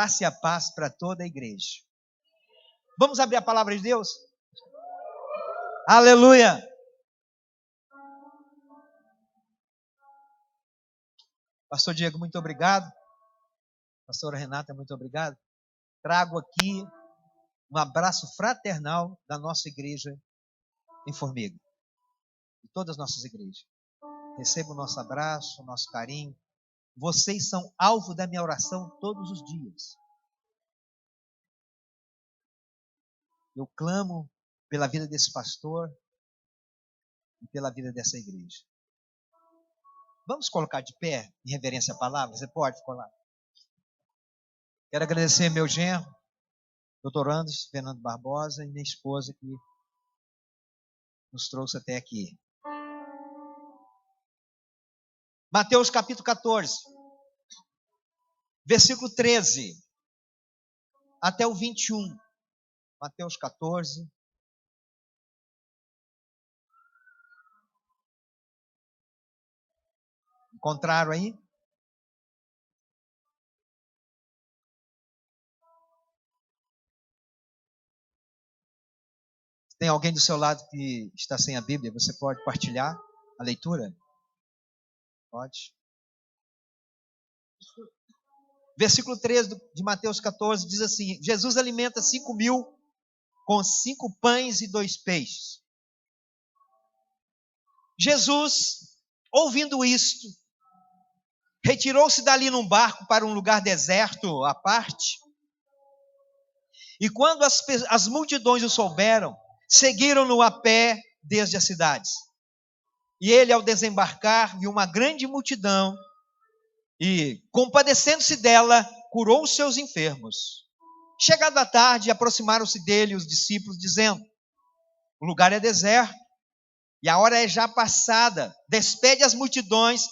graça e a paz para toda a igreja. Vamos abrir a palavra de Deus? Aleluia! Pastor Diego, muito obrigado. Pastora Renata, muito obrigado. Trago aqui um abraço fraternal da nossa igreja em Formiga, de todas as nossas igrejas. Receba o nosso abraço, o nosso carinho. Vocês são alvo da minha oração todos os dias. Eu clamo pela vida desse pastor e pela vida dessa igreja. Vamos colocar de pé em reverência à palavra? Você pode colar. Quero agradecer meu genro, doutor Anderson Fernando Barbosa, e minha esposa que nos trouxe até aqui. Mateus capítulo 14, versículo 13 até o 21. Mateus 14. Encontraram aí? Tem alguém do seu lado que está sem a Bíblia? Você pode partilhar a leitura? Pode. Versículo 13 de Mateus 14 diz assim: Jesus alimenta 5.000 com 5 pães e 2 peixes. Jesus, ouvindo isto, retirou-se dali num barco para um lugar deserto à parte. E quando as multidões o souberam, seguiram-no a pé desde as cidades. E ele, ao desembarcar, viu uma grande multidão e, compadecendo-se dela, curou os seus enfermos. Chegada a tarde, aproximaram-se dele os discípulos, dizendo: o lugar é deserto e a hora é já passada. Despede as multidões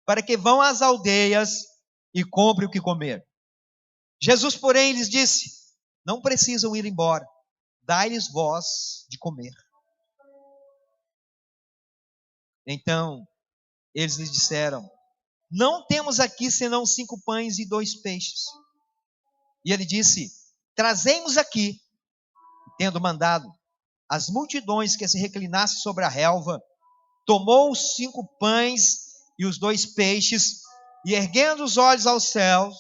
para que vão às aldeias e comprem o que comer. Jesus, porém, lhes disse: não precisam ir embora, dai-lhes vós de comer. Então, eles lhes disseram: não temos aqui senão 5 pães e 2 peixes. E ele disse: trazemos aqui. Tendo mandado as multidões que se reclinassem sobre a relva, tomou os 5 pães e os 2 peixes, e erguendo os olhos aos céus,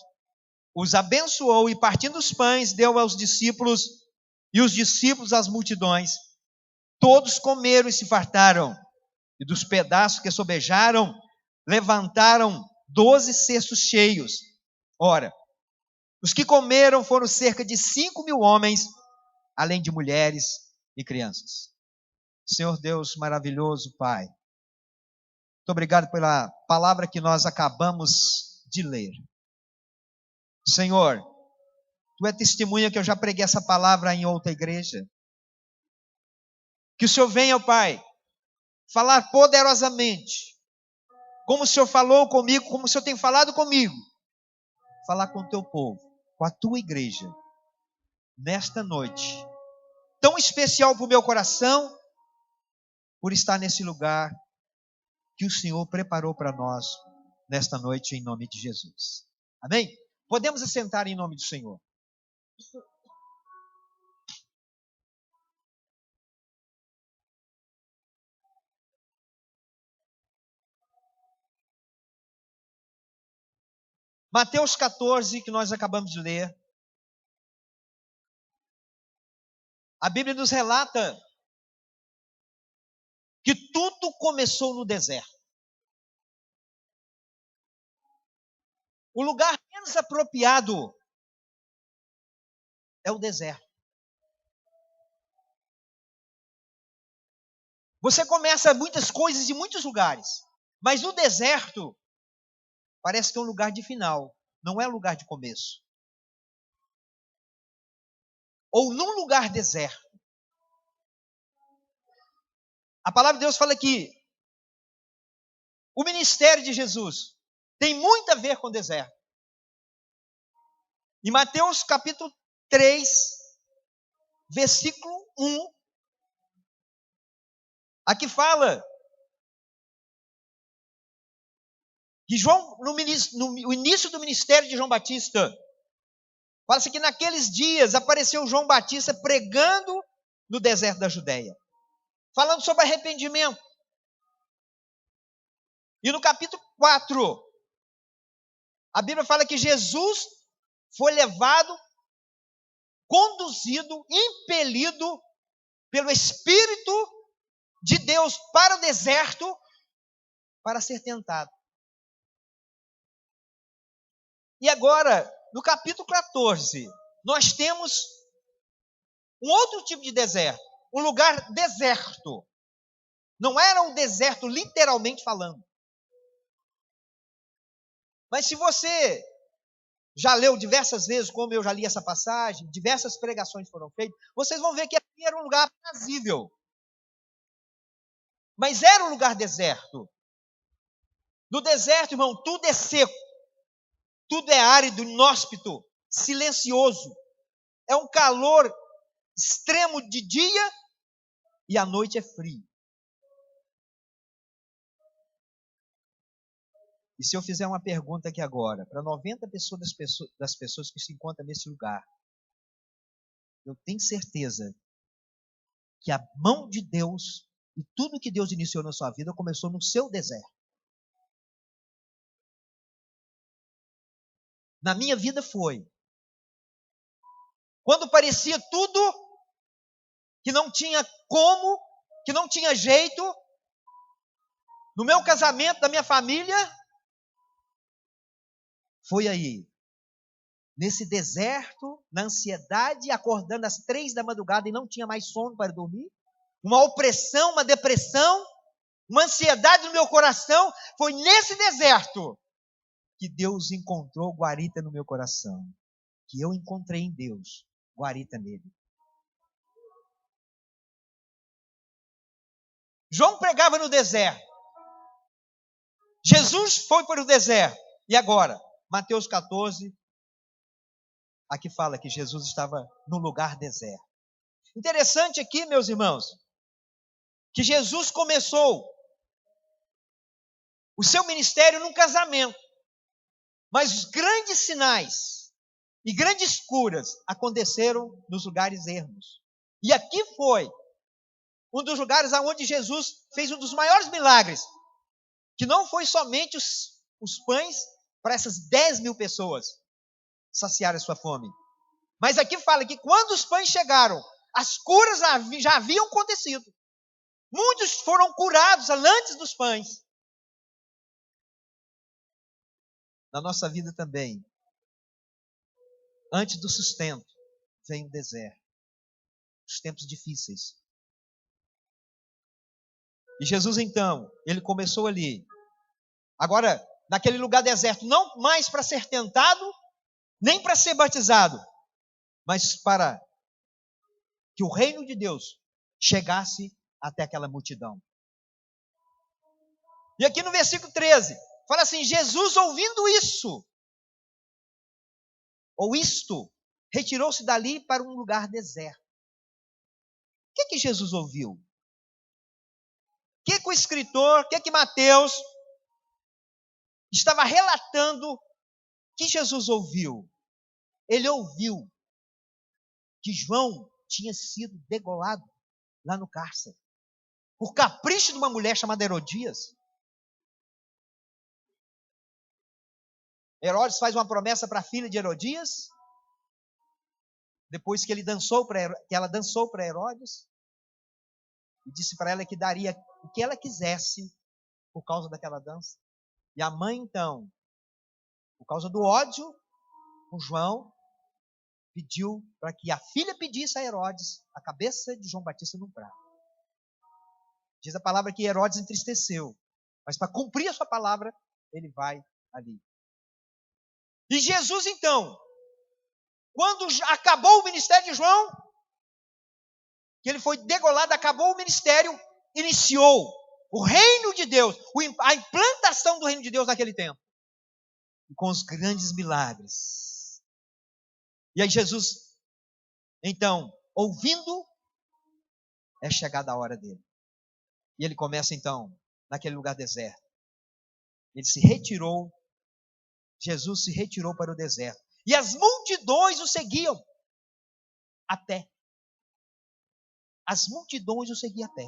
os abençoou, e partindo os pães, deu aos discípulos, e os discípulos às multidões. Todos comeram e se fartaram, e dos pedaços que sobejaram, levantaram 12 cestos cheios. Ora, os que comeram foram cerca de 5.000 homens, além de mulheres e crianças. Senhor Deus maravilhoso, Pai, muito obrigado pela palavra que nós acabamos de ler. Senhor, Tu é testemunha que eu já preguei essa palavra em outra igreja. Que o Senhor venha, Pai, falar poderosamente, como o Senhor falou comigo, como o Senhor tem falado comigo, falar com o Teu povo, com a Tua igreja, nesta noite, tão especial para o meu coração, por estar nesse lugar que o Senhor preparou para nós, nesta noite, em nome de Jesus. Amém? Podemos assentar em nome do Senhor. Mateus 14, que nós acabamos de ler. A Bíblia nos relata que tudo começou no deserto. O lugar menos apropriado é o deserto. Você começa muitas coisas em muitos lugares, mas o deserto parece que é um lugar de final, não é um lugar de começo. Ou num lugar deserto. A palavra de Deus fala que o ministério de Jesus tem muito a ver com o deserto. Em Mateus capítulo 3, versículo 1, aqui fala que João, no início do ministério de João Batista, Fala-se que naqueles dias apareceu João Batista pregando no deserto da Judéia, falando sobre arrependimento. E no capítulo 4, a Bíblia fala que Jesus foi levado, conduzido, impelido pelo Espírito de Deus para o deserto para ser tentado. E agora, no capítulo 14, nós temos um outro tipo de deserto, um lugar deserto. Não era um deserto literalmente falando. Mas se você já leu diversas vezes, como eu já li essa passagem, diversas pregações foram feitas, vocês vão ver que aqui era um lugar aprazível. Mas era um lugar deserto. No deserto, irmão, tudo é seco. Tudo é árido, inóspito, silencioso. É um calor extremo de dia e à noite é frio. E se eu fizer uma pergunta aqui agora, para 90% das pessoas que se encontram nesse lugar, eu tenho certeza que a mão de Deus e tudo que Deus iniciou na sua vida começou no seu deserto. Na minha vida foi. Quando parecia tudo que não tinha como, que não tinha jeito, no meu casamento, na minha família, foi aí. Nesse deserto, na ansiedade, acordando às 3 da madrugada e não tinha mais sono para dormir. Uma opressão, uma depressão, uma ansiedade no meu coração. Foi nesse deserto que Deus encontrou guarita no meu coração. Que eu encontrei em Deus guarita nele. João pregava no deserto. Jesus foi para o deserto. E agora? Mateus 14, aqui fala que Jesus estava no lugar deserto. Interessante aqui, meus irmãos, que Jesus começou o seu ministério num casamento. Mas os grandes sinais e grandes curas aconteceram nos lugares ermos. E aqui foi um dos lugares onde Jesus fez um dos maiores milagres, que não foi somente os pães para essas 10.000 pessoas saciar a sua fome. Mas aqui fala que quando os pães chegaram, as curas já haviam acontecido. Muitos foram curados antes dos pães. Na nossa vida também, antes do sustento, vem o deserto. Os tempos difíceis. E Jesus, então, ele começou ali. Agora, naquele lugar deserto, não mais para ser tentado, nem para ser batizado, mas para que o reino de Deus chegasse até aquela multidão. E aqui no versículo 13, fala assim: Jesus, ouvindo isso, ou isto, retirou-se dali para um lugar deserto. O que Jesus ouviu? O que o escritor, o que Mateus estava relatando que Jesus ouviu? Ele ouviu que João tinha sido degolado lá no cárcere, por capricho de uma mulher chamada Herodias. Herodes faz uma promessa para a filha de Herodias, depois que ela dançou para Herodes, e disse para ela que daria o que ela quisesse por causa daquela dança. E a mãe, então, por causa do ódio com João, pediu para que a filha pedisse a Herodes a cabeça de João Batista num prato. Diz a palavra que Herodes entristeceu, mas para cumprir a sua palavra, ele vai ali. E Jesus, então, quando acabou o ministério de João, que ele foi degolado, acabou o ministério, iniciou o reino de Deus, a implantação do reino de Deus naquele tempo, e com os grandes milagres. E aí Jesus, então, ouvindo, é chegada a hora dele. E ele começa então, naquele lugar deserto. Ele se retirou, Jesus se retirou para o deserto. E as multidões o seguiam a pé. As multidões o seguiam a pé.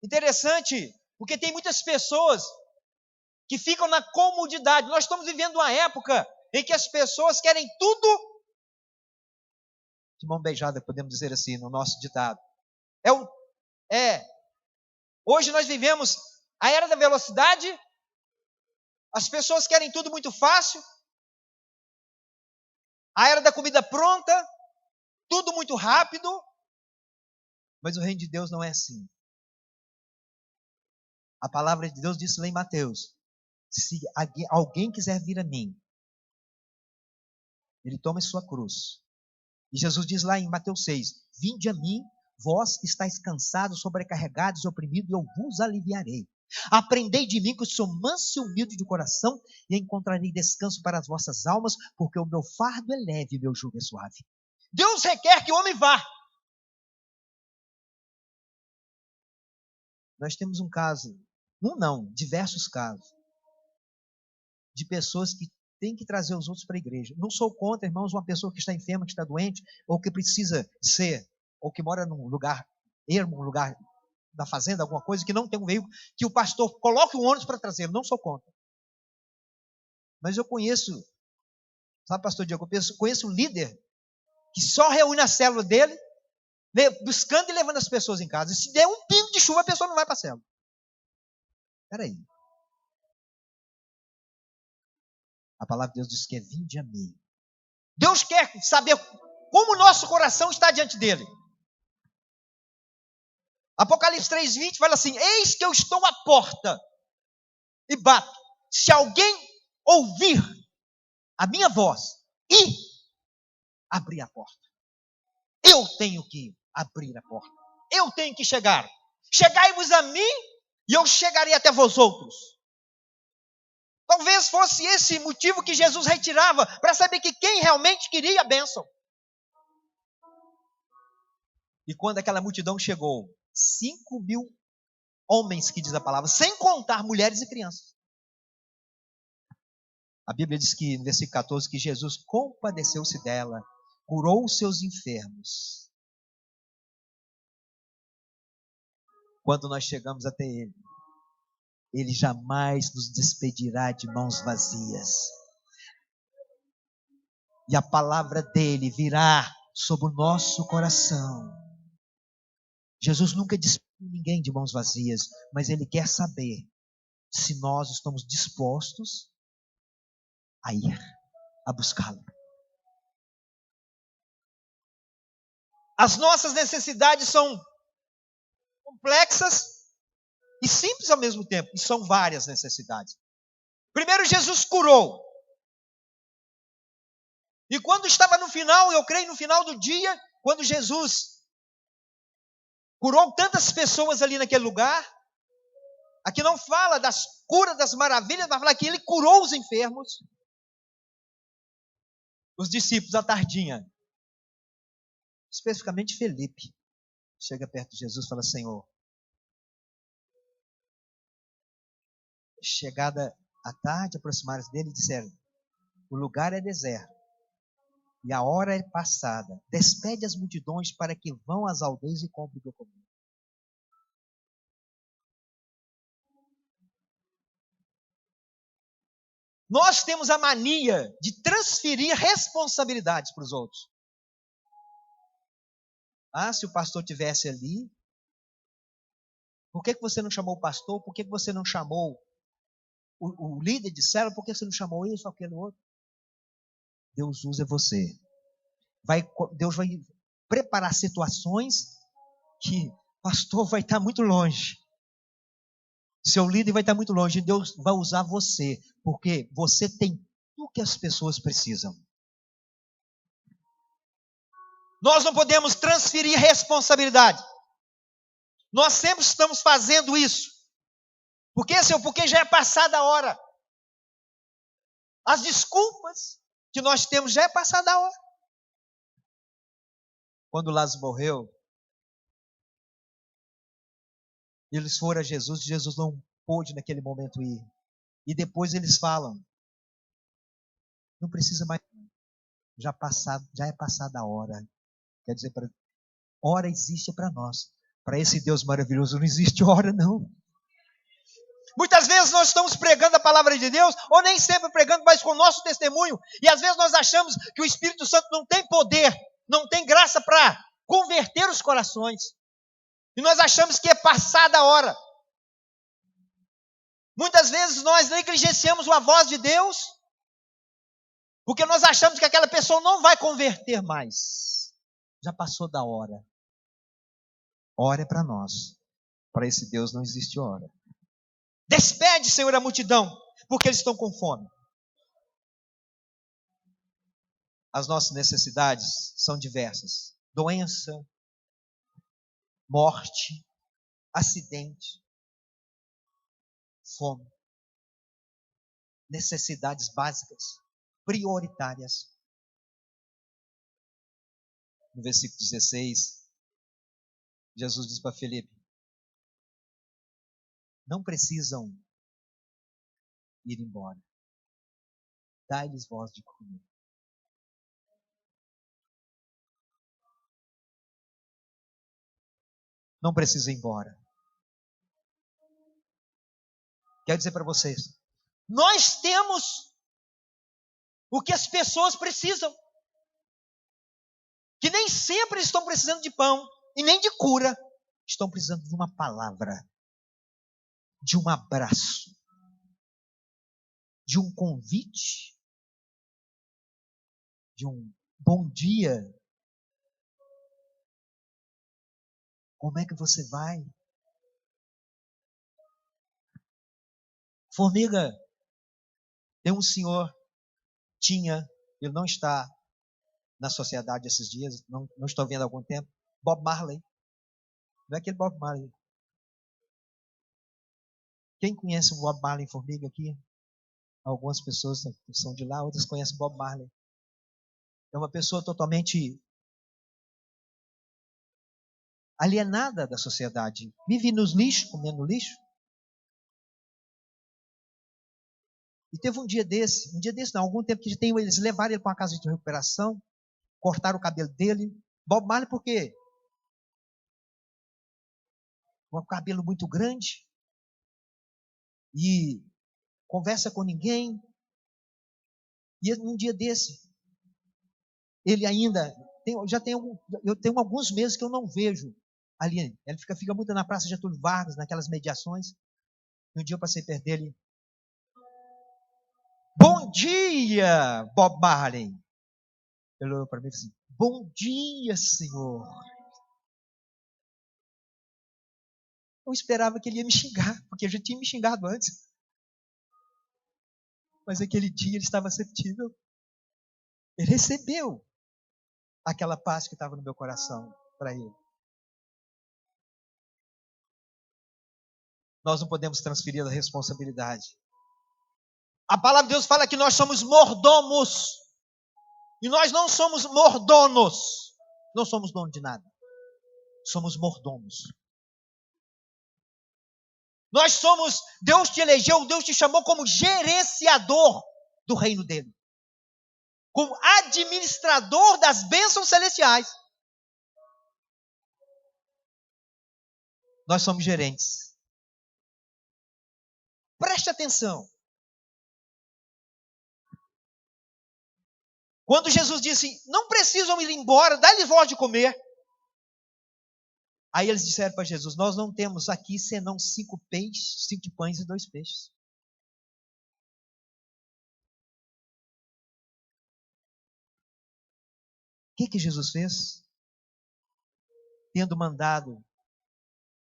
Interessante, porque tem muitas pessoas que ficam na comodidade. Nós estamos vivendo uma época em que as pessoas querem tudo de mão beijada, podemos dizer assim, no nosso ditado. Hoje nós vivemos a era da velocidade, as pessoas querem tudo muito fácil, a era da comida pronta, tudo muito rápido, mas o reino de Deus não é assim. A palavra de Deus disse lá em Mateus, se alguém quiser vir a mim, ele toma a sua cruz. E Jesus diz lá em Mateus 6, vinde a mim, vós que estáis cansados, sobrecarregados e oprimidos, eu vos aliviarei. Aprendei de mim que eu sou manso e humilde de coração, e encontrarei descanso para as vossas almas, porque o meu fardo é leve e meu jugo é suave. Deus requer que o homem vá. Nós temos um caso, diversos casos, de pessoas que têm que trazer os outros para a igreja. Não sou contra, irmãos, uma pessoa que está enferma, que está doente, ou que precisa ser, ou que mora num lugar ermo, um lugar da fazenda, alguma coisa, que não tem um veículo, que o pastor coloque um ônibus para trazer. Não sou contra. Mas eu conheço, sabe, pastor Diego, eu conheço um líder que só reúne a célula dele, buscando e levando as pessoas em casa. E se der um pingo de chuva, a pessoa não vai para a célula. Espera aí. A palavra de Deus diz que é vinde a mim. Deus quer saber como o nosso coração está diante dele. Apocalipse 3:20 fala assim, eis que eu estou à porta e bato. Se alguém ouvir a minha voz e abrir a porta, eu tenho que abrir a porta. Eu tenho que chegar. Chegai-vos a mim e eu chegarei até vós outros. Talvez fosse esse motivo que Jesus retirava, para saber que quem realmente queria a bênção. E quando aquela multidão chegou, 5.000 homens, que diz a palavra, sem contar mulheres e crianças. A Bíblia diz que, no versículo 14, que Jesus compadeceu-se dela, curou os seus enfermos. Quando nós chegamos até Ele, Ele jamais nos despedirá de mãos vazias. E a palavra dEle virá sobre o nosso coração. Jesus nunca despediu ninguém de mãos vazias, mas Ele quer saber se nós estamos dispostos a ir, a buscá-lo. As nossas necessidades são complexas e simples ao mesmo tempo, e são várias necessidades. Primeiro, Jesus curou. E quando estava no final, eu creio no final do dia, quando Jesus curou tantas pessoas ali naquele lugar, aqui não fala das curas, das maravilhas, mas fala que Ele curou os enfermos. Os discípulos, à tardinha, especificamente Felipe, chega perto de Jesus e fala, Senhor, chegada à tarde, aproximaram-se dele e disseram, o lugar é deserto e a hora é passada. Despede as multidões para que vão às aldeias e comprem o que eu comer. Nós temos a mania de transferir responsabilidades para os outros. Ah, se o pastor tivesse ali, por que você não chamou o pastor? Por que você não chamou o líder de célula? Por que você não chamou isso ou aquele outro? Deus usa você. Deus vai preparar situações que o pastor vai estar muito longe. Seu líder vai estar muito longe. Deus vai usar você, porque você tem tudo que as pessoas precisam. Nós não podemos transferir responsabilidade. Nós sempre estamos fazendo isso. Porque já é passada a hora. As desculpas que nós temos já é passada a hora. Quando Lázaro morreu, eles foram a Jesus, e Jesus não pôde naquele momento ir. E depois eles falam, Não precisa mais. Já é passada a hora. Quer dizer, hora existe para nós. Para esse Deus maravilhoso não existe hora, não. Muitas vezes nós estamos pregando a palavra de Deus, ou nem sempre pregando, mas com o nosso testemunho. E às vezes nós achamos que o Espírito Santo não tem poder, não tem graça para converter os corações. E nós achamos que é passada a hora. Muitas vezes nós negligenciamos a voz de Deus, porque nós achamos que aquela pessoa não vai converter mais. Já passou da hora. Hora é para nós. Para esse Deus não existe hora. Despede, Senhor, a multidão, porque eles estão com fome. As nossas necessidades são diversas. Doença, morte, acidente, fome. Necessidades básicas, prioritárias. No versículo 16, Jesus diz para Filipe: não precisam ir embora. Dai-lhes voz de comer. Não precisa ir embora. Quero dizer para vocês, nós temos o que as pessoas precisam. Que nem sempre estão precisando de pão e nem de cura. Estão precisando de uma palavra, de um abraço, de um convite, de um bom dia. Como é que você vai? Formiga, tem um senhor, ele não está na sociedade esses dias, não estou vendo há algum tempo, Bob Marley. Não é aquele Bob Marley. Quem conhece o Bob Marley Formiga aqui? Algumas pessoas são de lá, outras conhecem Bob Marley. É uma pessoa totalmente alienada da sociedade. Vive nos lixos, comendo lixo. E teve um dia desse não, algum tempo que eles levaram ele para uma casa de recuperação, cortaram o cabelo dele. Bob Marley por quê? Um cabelo muito grande. E conversa com ninguém. E num dia desse, ele ainda, eu tenho alguns meses que eu não vejo ali. Ele fica muito na Praça Getúlio Vargas, naquelas mediações. E um dia eu passei perto dele. Bom dia, Bob Marley. Ele olhou para mim e disse: bom dia, senhor. Eu esperava que ele ia me xingar, porque eu já tinha me xingado antes. Mas aquele dia ele estava receptível. Ele recebeu aquela paz que estava no meu coração para ele. Nós não podemos transferir a responsabilidade. A palavra de Deus fala que nós somos mordomos. E nós não somos mordomos. Não somos dono de nada. Somos mordomos. Nós somos, Deus te elegeu, Deus te chamou como gerenciador do reino dele. Como administrador das bênçãos celestiais. Nós somos gerentes. Preste atenção. Quando Jesus disse, não precisam ir embora, dá-lhes voz de comer. Aí eles disseram para Jesus, nós não temos aqui senão 5 pães e 2 peixes. O que Jesus fez? Tendo mandado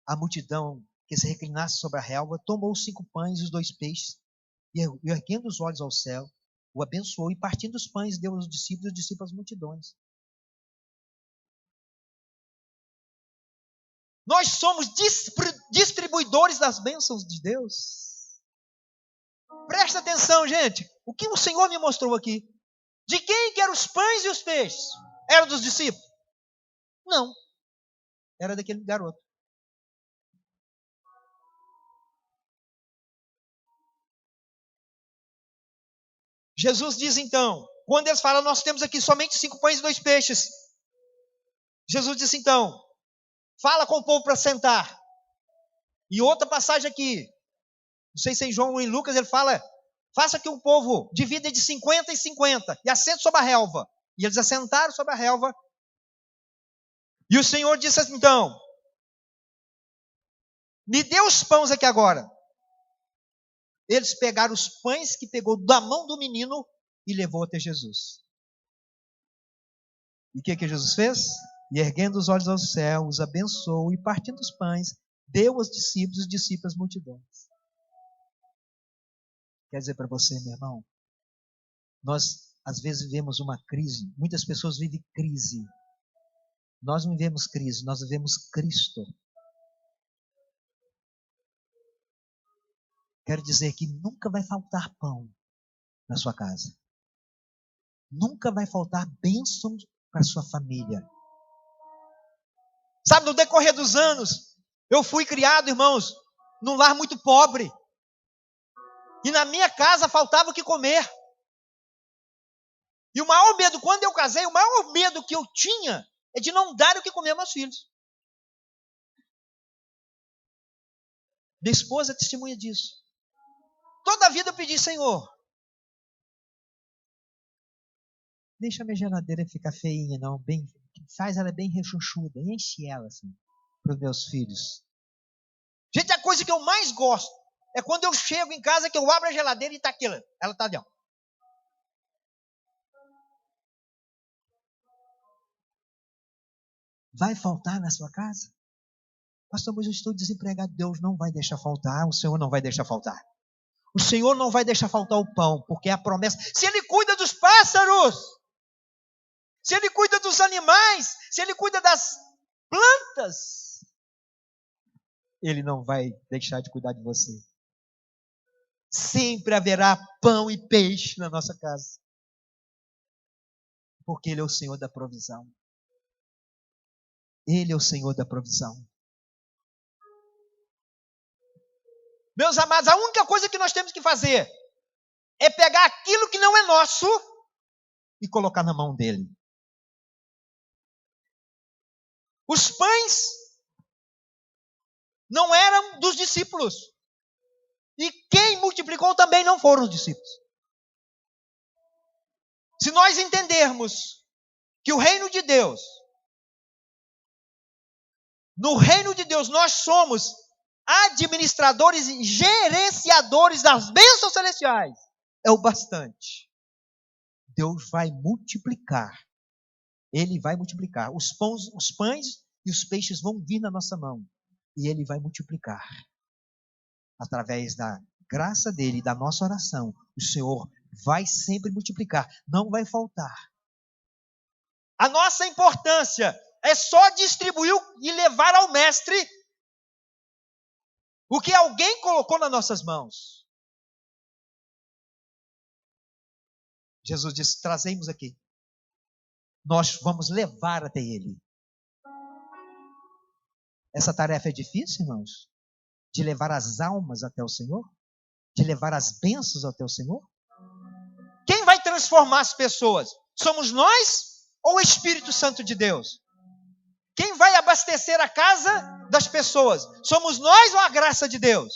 a multidão que se reclinasse sobre a relva, tomou os 5 pães e os 2 peixes, e erguendo os olhos ao céu, o abençoou, e partindo os pães, deu aos discípulos, e os discípulos às multidões. Nós somos distribuidores das bênçãos de Deus. Presta atenção, gente. O que o Senhor me mostrou aqui? De quem que eram os pães e os peixes? Era dos discípulos? Não. Era daquele garoto. Jesus diz então, quando eles falam, nós temos aqui somente 5 pães e 2 peixes. Jesus disse então, fala com o povo para sentar. E outra passagem aqui, não sei se é em João ou em Lucas, ele fala, faça que o povo divida de 50 em 50 e assente sobre a relva. E eles assentaram sobre a relva. E o Senhor disse assim, então, me dê os pães aqui agora. Eles pegaram os pães que pegou da mão do menino e levou até Jesus. E o que Jesus fez? E erguendo os olhos ao céu, os abençoou e partindo os pães, deu aos discípulos e os discípulos às multidões. Quer dizer para você, meu irmão, nós às vezes vivemos uma crise, muitas pessoas vivem crise. Nós não vivemos crise, nós vivemos Cristo. Quero dizer que nunca vai faltar pão na sua casa. Nunca vai faltar bênção para a sua família. Sabe, no decorrer dos anos, eu fui criado, irmãos, num lar muito pobre. E na minha casa faltava o que comer. E o maior medo, quando eu casei, o maior medo que eu tinha é de não dar o que comer aos meus filhos. Minha esposa é testemunha disso. Toda a vida eu pedi, Senhor, deixa a minha geladeira ficar feinha, não, bem, faz ela bem rechonchuda, enche ela assim, para os meus filhos. Gente, a coisa que eu mais gosto é quando eu chego em casa, que eu abro a geladeira e está aquilo, ela está dentro. Vai faltar na sua casa? Pastor, mas eu estou desempregado. Deus não vai deixar faltar, o Senhor não vai deixar faltar. O Senhor não vai deixar faltar o pão, porque é a promessa. Se Ele cuida dos pássaros, se Ele cuida dos animais, se Ele cuida das plantas, Ele não vai deixar de cuidar de você. Sempre haverá pão e peixe na nossa casa, porque Ele é o Senhor da provisão. Ele é o Senhor da provisão. Meus amados, a única coisa que nós temos que fazer é pegar aquilo que não é nosso e colocar na mão dele. Os pães não eram dos discípulos. E quem multiplicou também não foram os discípulos. Se nós entendermos que o reino de Deus, no reino de Deus nós somos administradores e gerenciadores das bênçãos celestiais, é o bastante. Deus vai multiplicar. Ele vai multiplicar. Os pães e os peixes vão vir na nossa mão. E Ele vai multiplicar. Através da graça dEle, da nossa oração, o Senhor vai sempre multiplicar. Não vai faltar. A nossa importância é só distribuir e levar ao Mestre o que alguém colocou nas nossas mãos. Jesus disse, trazemos aqui. Nós vamos levar até Ele. Essa tarefa é difícil, irmãos? De levar as almas até o Senhor? De levar as bênçãos até o Senhor? Quem vai transformar as pessoas? Somos nós ou o Espírito Santo de Deus? Quem vai abastecer a casa das pessoas? Somos nós ou a graça de Deus?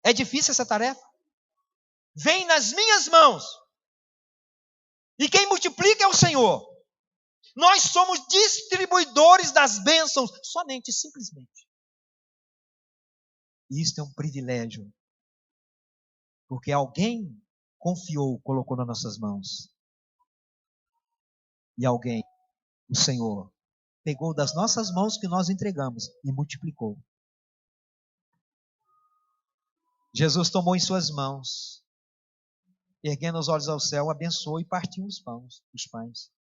É difícil essa tarefa? Vem nas minhas mãos. E quem multiplica é o Senhor. Nós somos distribuidores das bênçãos, somente, simplesmente. E isso é um privilégio. Porque alguém confiou, colocou nas nossas mãos. E alguém, o Senhor, pegou das nossas mãos que nós entregamos e multiplicou. Jesus tomou em suas mãos, erguendo os olhos ao céu, abençoou e partiu os pães.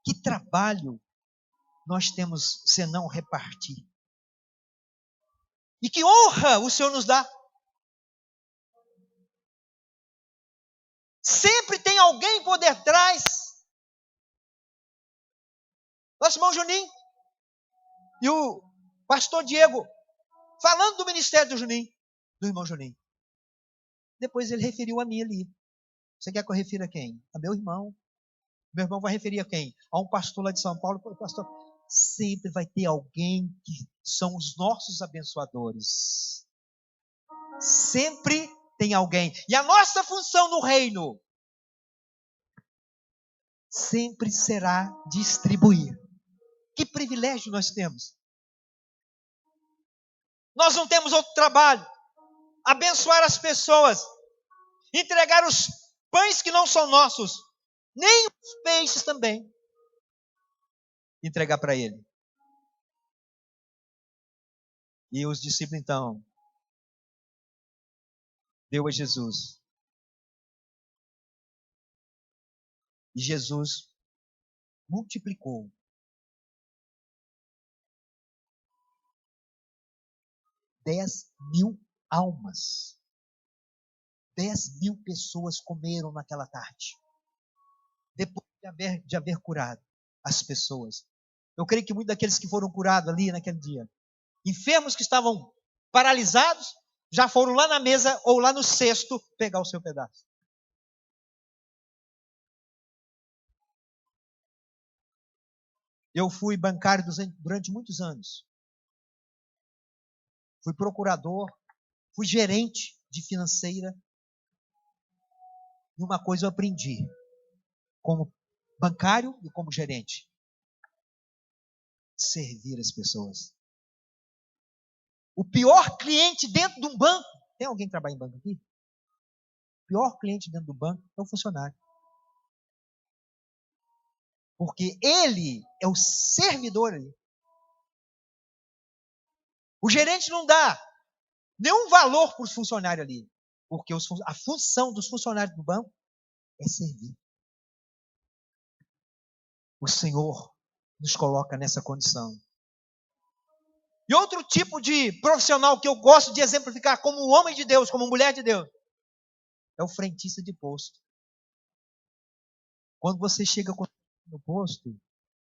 Que trabalho nós temos senão repartir? E que honra o Senhor nos dá. Sempre tem alguém por detrás. Nosso irmão Juninho e o pastor Diego falando do ministério do Juninho, do irmão Juninho. Depois ele referiu a mim ali. Você quer que eu refira a quem? A meu irmão. Meu irmão vai referir a quem? A um pastor lá de São Paulo. Pastor, sempre vai ter alguém que são os nossos abençoadores. Sempre tem alguém. E a nossa função no reino sempre será distribuir. Que privilégio nós temos. Nós não temos outro trabalho. Abençoar as pessoas. Entregar os pães que não são nossos. Nem os peixes também. Entregar para ele. E os discípulos então deu a Jesus. E Jesus multiplicou. 10.000 almas. 10.000 pessoas comeram naquela tarde. Depois de haver curado as pessoas. Eu creio que muitos daqueles que foram curados ali naquele dia, enfermos que estavam paralisados, já foram lá na mesa ou lá no cesto pegar o seu pedaço. Eu fui bancário durante muitos anos. Fui procurador, fui gerente de financeira. E uma coisa eu aprendi, como bancário e como gerente: servir as pessoas. O pior cliente dentro de um banco, tem alguém que trabalha em banco aqui? O pior cliente dentro do banco é o funcionário. Porque ele é o servidor ali. O gerente não dá nenhum valor para os funcionários ali. Porque a função dos funcionários do banco é servir. O Senhor nos coloca nessa condição. E outro tipo de profissional que eu gosto de exemplificar como um homem de Deus, como mulher de Deus, é o frentista de posto. Quando você chega no posto,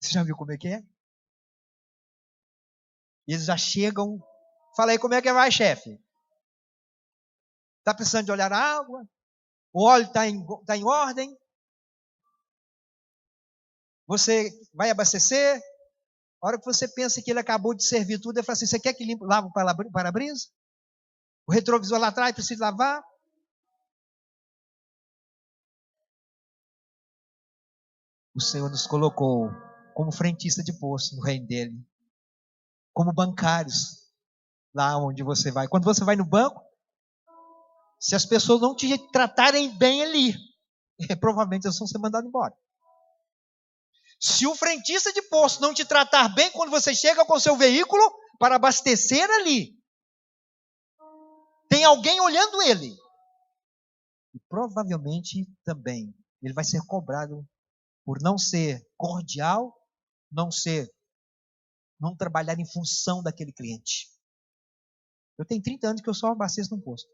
você já viu como é que é? Eles já chegam, fala aí como é que vai, chefe? Está precisando de olhar a água? O óleo está em ordem? Você vai abastecer? A hora que você pensa que ele acabou de servir tudo, ele fala assim: você quer que lave o para-brisa? O retrovisor lá atrás precisa lavar? O Senhor nos colocou como frentista de posto no reino dele, como bancários lá onde você vai. Quando você vai no banco, se as pessoas não te tratarem bem ali, provavelmente elas vão ser mandadas embora. Se o frentista de posto não te tratar bem quando você chega com o seu veículo para abastecer ali, tem alguém olhando ele. E provavelmente também ele vai ser cobrado por não ser cordial, não trabalhar em função daquele cliente. Eu tenho 30 anos que eu só abasteço num posto.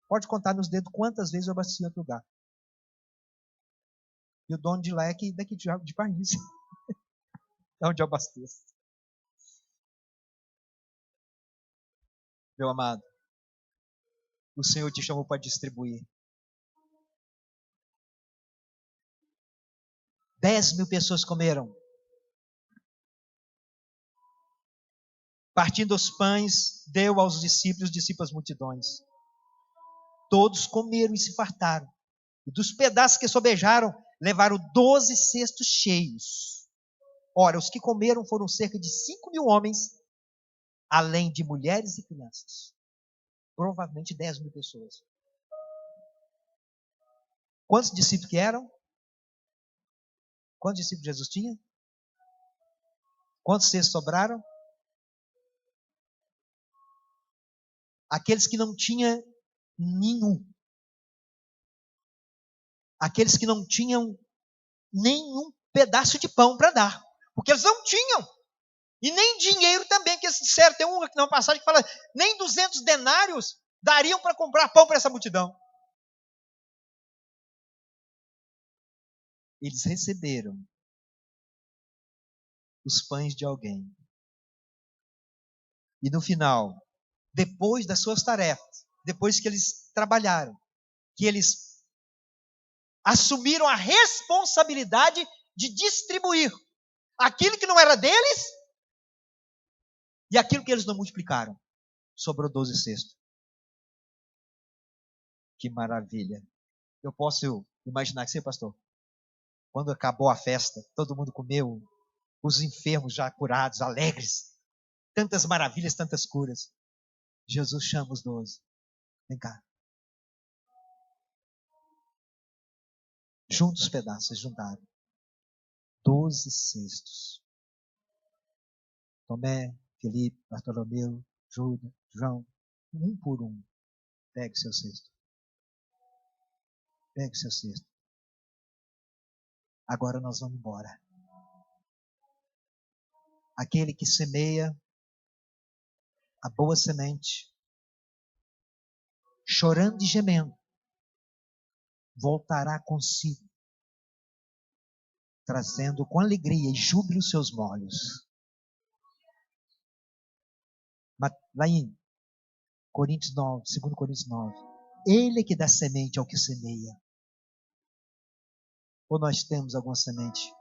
Pode contar nos dedos quantas vezes eu abasteci em outro lugar. E o dono de lá é daqui de Paris. É onde eu abasteço. Meu amado, o Senhor te chamou para distribuir. 10.000 pessoas comeram. Partindo os pães, deu aos discípulos às multidões. Todos comeram e se fartaram. E dos pedaços que sobejaram, levaram 12 cestos cheios. Ora, os que comeram foram cerca de 5.000 homens, além de mulheres e crianças. Provavelmente 10.000 pessoas. Quantos discípulos que eram? Quantos discípulos Jesus tinha? Quantos cestos sobraram? Aqueles que não tinham nenhum. Aqueles que não tinham nenhum pedaço de pão para dar. Porque eles não tinham. E nem dinheiro também, que eles disseram, tem uma passagem que fala, nem 200 denários dariam para comprar pão para essa multidão. Eles receberam os pães de alguém. E no final, depois das suas tarefas, depois que eles trabalharam, que eles assumiram a responsabilidade de distribuir aquilo que não era deles e aquilo que eles não multiplicaram. Sobrou 12 cestos. Que maravilha. Eu posso imaginar que você, pastor, quando acabou a festa, todo mundo comeu, os enfermos já curados, alegres, tantas maravilhas, tantas curas. Jesus chama os 12. Vem cá. Junta os pedaços, juntaram. 12 cestos. Tomé, Felipe, Bartolomeu, Judas, João, um por um. Pegue seu cesto. Pegue seu cesto. Agora nós vamos embora. Aquele que semeia a boa semente, chorando e gemendo, voltará consigo, trazendo com alegria e júbilo os seus molhos. Lá em Coríntios 9, 2 Coríntios 9, ele é que dá semente ao que semeia. Ou nós temos alguma semente?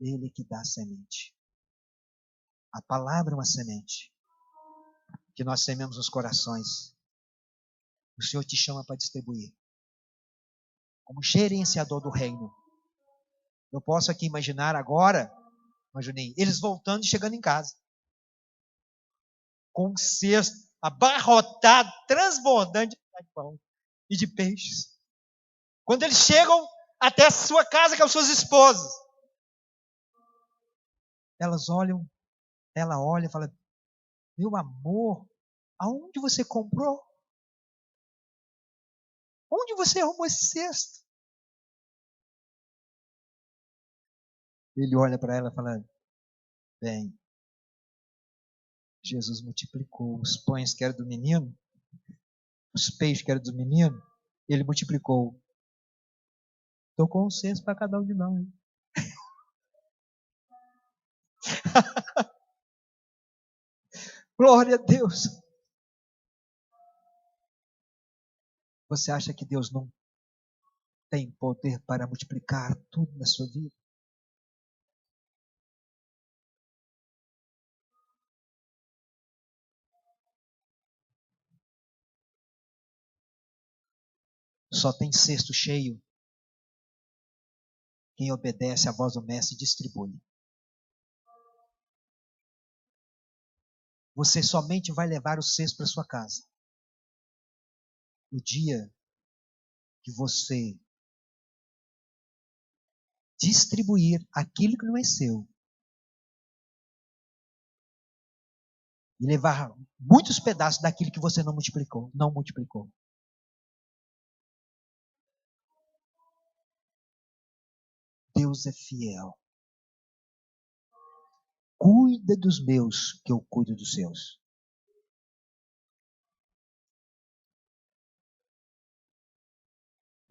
Ele é que dá semente. A palavra é uma semente que nós sememos nos corações. O Senhor te chama para distribuir. Como gerenciador do reino. Eu posso aqui imaginar agora, Juninho, eles voltando e chegando em casa. Com um cesto abarrotado, transbordante de pão e de peixes. Quando eles chegam até a sua casa com as suas esposas, ela olha e fala: meu amor, aonde você comprou? Onde você arrumou esse cesto? Ele olha para ela e fala: bem, Jesus multiplicou os pães que eram do menino, os peixes que eram do menino, ele multiplicou. Estou com um cesto para cada um de nós. Glória a Deus. Você acha que Deus não tem poder para multiplicar tudo na sua vida? Só tem cesto cheio quem obedece à voz do mestre e distribui. Você somente vai levar o cesto para sua casa o dia que você distribuir aquilo que não é seu e levar muitos pedaços daquilo que você não multiplicou. Deus é fiel. Cuida dos meus, que eu cuido dos seus.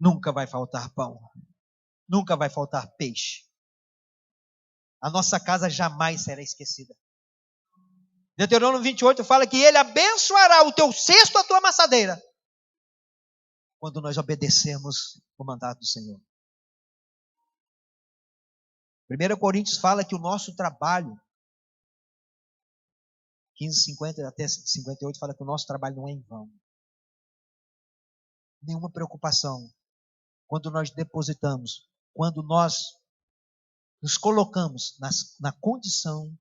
Nunca vai faltar pão. Nunca vai faltar peixe. A nossa casa jamais será esquecida. Deuteronômio 28 fala que ele abençoará o teu cesto, a tua amassadeira, quando nós obedecemos o mandato do Senhor. 1 Coríntios fala que o nosso trabalho, 15:50 até 58, fala que o nosso trabalho não é em vão. Nenhuma preocupação. Quando nós depositamos, quando nós nos colocamos na condição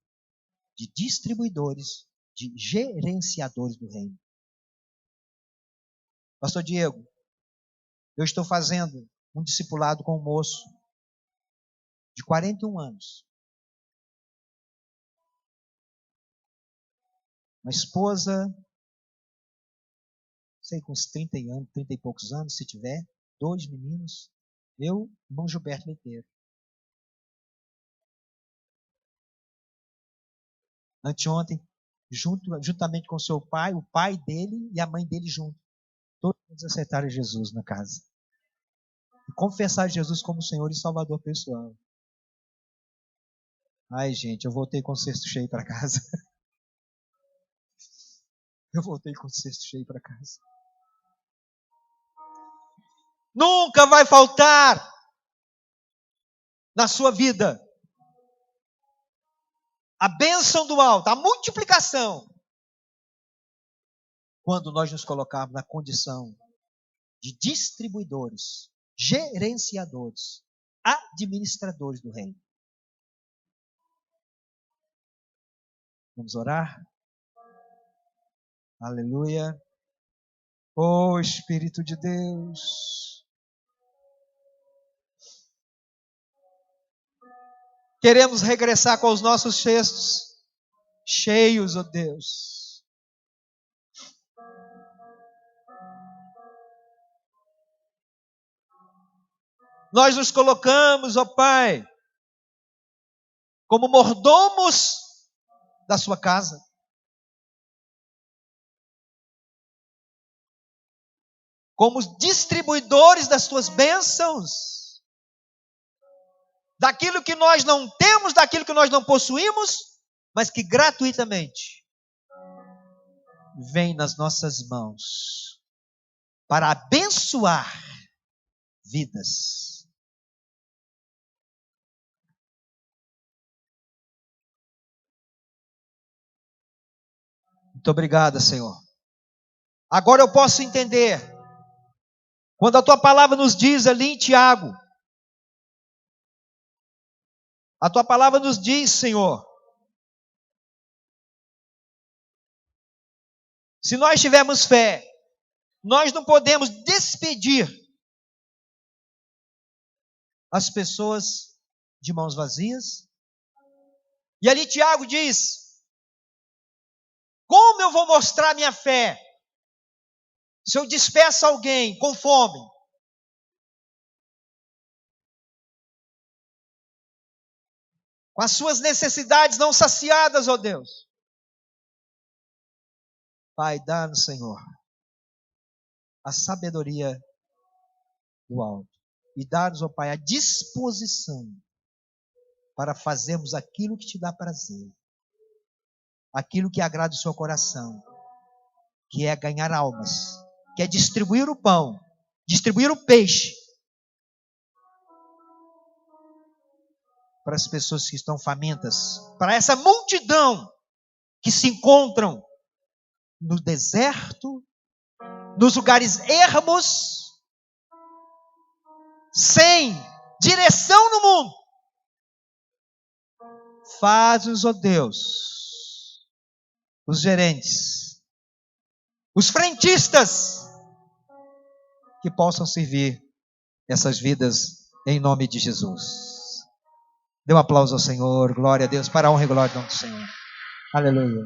de distribuidores, de gerenciadores do reino. Pastor Diego, eu estou fazendo um discipulado com um moço de 41 anos. Uma esposa, sei, com uns 30 anos, 30 e poucos anos, se tiver, 2 meninos, eu, irmão Gilberto Leiteiro. Anteontem, juntamente com seu pai, o pai dele e a mãe dele junto, todos aceitaram Jesus na casa. E confessaram Jesus como Senhor e Salvador pessoal. Ai, gente, eu voltei com o cesto cheio para casa. eu voltei com o cesto cheio para casa. Nunca vai faltar na sua vida a bênção do alto, a multiplicação, quando nós nos colocarmos na condição de distribuidores, gerenciadores, administradores do reino. Vamos orar? Aleluia. Oh Espírito de Deus, queremos regressar com os nossos cestos cheios, ó Deus. Nós nos colocamos, ó Pai, como mordomos da sua casa. Como distribuidores das tuas bênçãos. Daquilo que nós não temos, daquilo que nós não possuímos, mas que gratuitamente vem nas nossas mãos para abençoar vidas. Muito obrigado, Senhor. Agora eu posso entender, quando a tua palavra nos diz ali em Tiago, a tua palavra nos diz, Senhor, se nós tivermos fé, nós não podemos despedir as pessoas de mãos vazias. E ali Tiago diz: como eu vou mostrar minha fé se eu despeço alguém com fome? Com as suas necessidades não saciadas, ó Deus. Pai, dá-nos, Senhor, a sabedoria do alto. E dá-nos, ó Pai, a disposição para fazermos aquilo que te dá prazer. Aquilo que agrada o seu coração. Que é ganhar almas. Que é distribuir o pão. Distribuir o peixe. Para as pessoas que estão famintas, para essa multidão que se encontram no deserto, nos lugares ermos, sem direção no mundo. Faz-nos, ó Deus, os gerentes, os frentistas, que possam servir essas vidas em nome de Jesus. Dê um aplauso ao Senhor, glória a Deus, para a honra e glória do nome do Senhor. Aleluia.